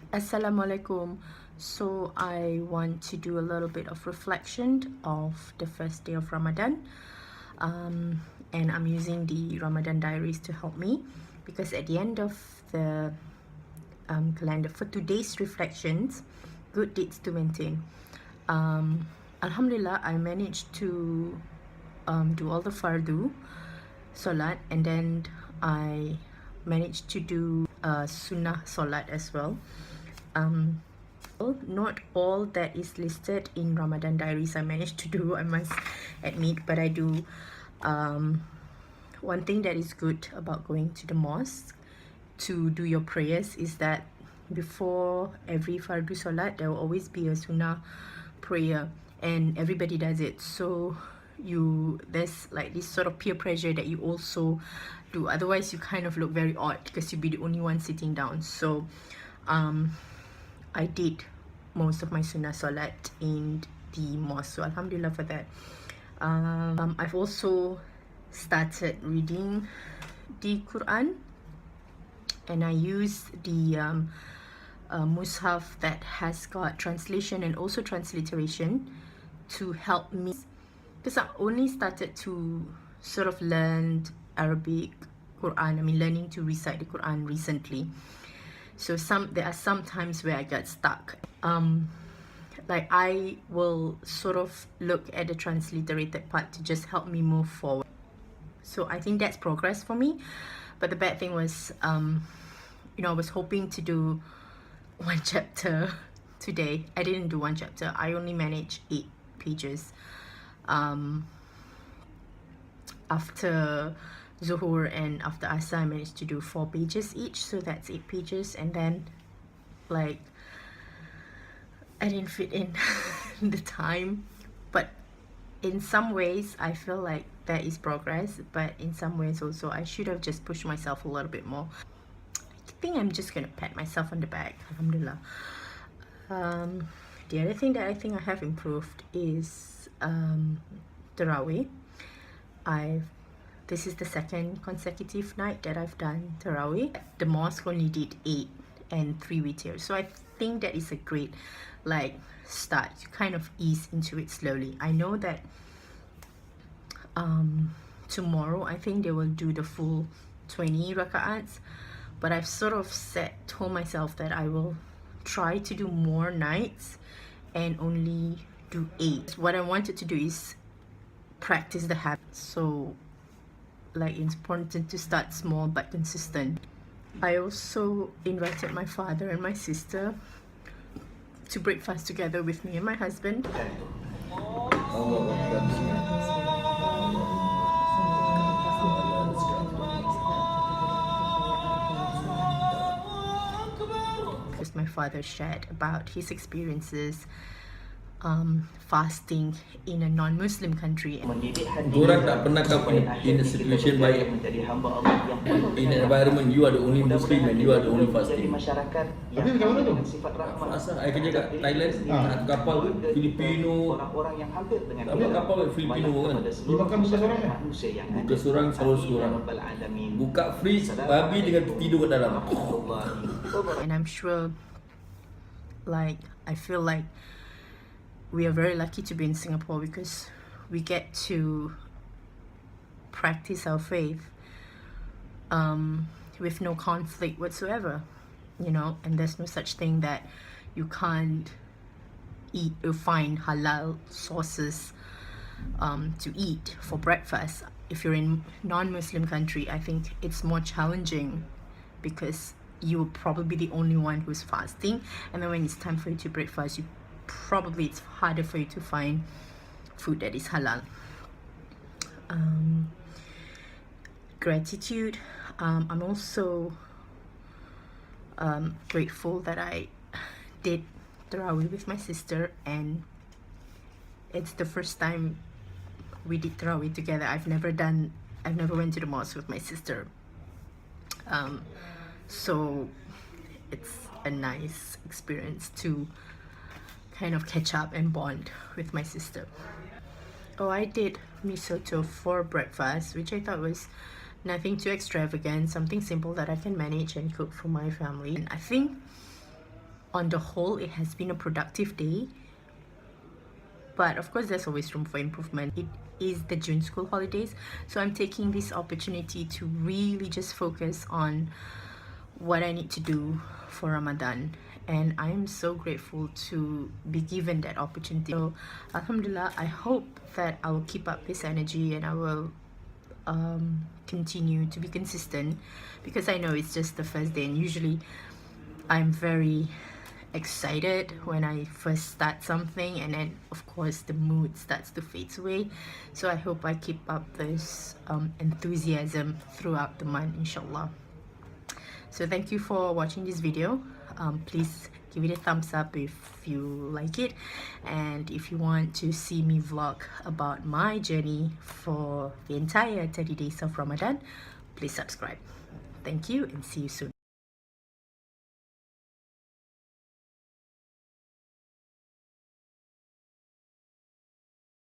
Assalamualaikum. So I want to do a little bit of reflection of the first day of Ramadan, and I'm using the Ramadan diaries to help me, because at the end of the calendar for today's reflections, good deeds to maintain. Alhamdulillah, I managed to do all the fardu solat, and then I managed to do sunnah solat as well. Not all that is listed in Ramadan diaries I managed to do, I must admit, but I do. One thing that is good about going to the mosque to do your prayers is that before every fardu solat there will always be a sunnah prayer, and everybody does it, so there's like this sort of peer pressure that you also do, otherwise you kind of look very odd because you'll be the only one sitting down. So I did most of my sunnah solat in the mosque, so alhamdulillah for that. I've also started reading the Quran, and I use the mushaf that has got translation and also transliteration to help me, because I only started to sort of learn Arabic Quran, learning to recite the Quran recently. So there are some times where I get stuck. Like I will sort of look at the transliterated part to just help me move forward. So I think that's progress for me. But the bad thing was, I was hoping to do one chapter today. I didn't do one chapter. I only managed 8 pages. After Zuhur and after Asar, I managed to do 4 pages each, so that's 8 pages. And then like I didn't fit in the time, but in some ways I feel like that is progress, but in some ways also I should have just pushed myself a little bit more. I think I'm just gonna pat myself on the back, alhamdulillah. The other thing that I think I have improved is Tarawih. This is the second consecutive night that I've done Tarawih. The mosque only did 8 and 3 witr, so I think that is a great start. You kind of ease into it slowly. I know that tomorrow I think they will do the full 20 raka'ats, but I've sort of told myself that I will try to do more nights and only do 8. What I wanted to do is practice the habit, so it's important to start small but consistent. I also invited my father and my sister to breakfast together with me and my husband. Because my father shared about his experiences fasting in a non-Muslim country. Orang tak pernah in a situation baik. In an environment you are the only Muslim and you are the only fasting. Tapi kat mana tu? Asal saya kerja kat Thailand, kapal Filipino. Apa kapal Filipino kan? Dia makan buka seorang kan? Buka seorang, selalu seorang. Buka fridge, babi dengan tidur kat dalam. And I'm sure, I feel like we are very lucky to be in Singapore, because we get to practice our faith with no conflict whatsoever, and there's no such thing that you can't eat or find halal sources to eat for breakfast. If you're in non-Muslim country, I think it's more challenging, because you're probably the only one who's fasting, and then when it's time for you to breakfast, it's harder for you to find food that is halal. Gratitude. I'm also grateful that I did Tarawih with my sister, and it's the first time we did Tarawih together. I've never went to the mosque with my sister, so it's a nice experience to kind of catch up and bond with my sister. I did miso for breakfast, which I thought was nothing too extravagant, something simple that I can manage and cook for my family. And I think on the whole, it has been a productive day. But of course, there's always room for improvement. It is the June school holidays, so I'm taking this opportunity to really just focus on what I need to do for Ramadan. And I'm so grateful to be given that opportunity. So, Alhamdulillah, I hope that I will keep up this energy and I will continue to be consistent, because I know it's just the first day, and usually I'm very excited when I first start something, and then of course the mood starts to fade away. So I hope I keep up this enthusiasm throughout the month, inshallah. So thank you for watching this video. Please give it a thumbs up if you like it, and if you want to see me vlog about my journey for the entire 30 days of Ramadan, please subscribe. Thank you and see you soon.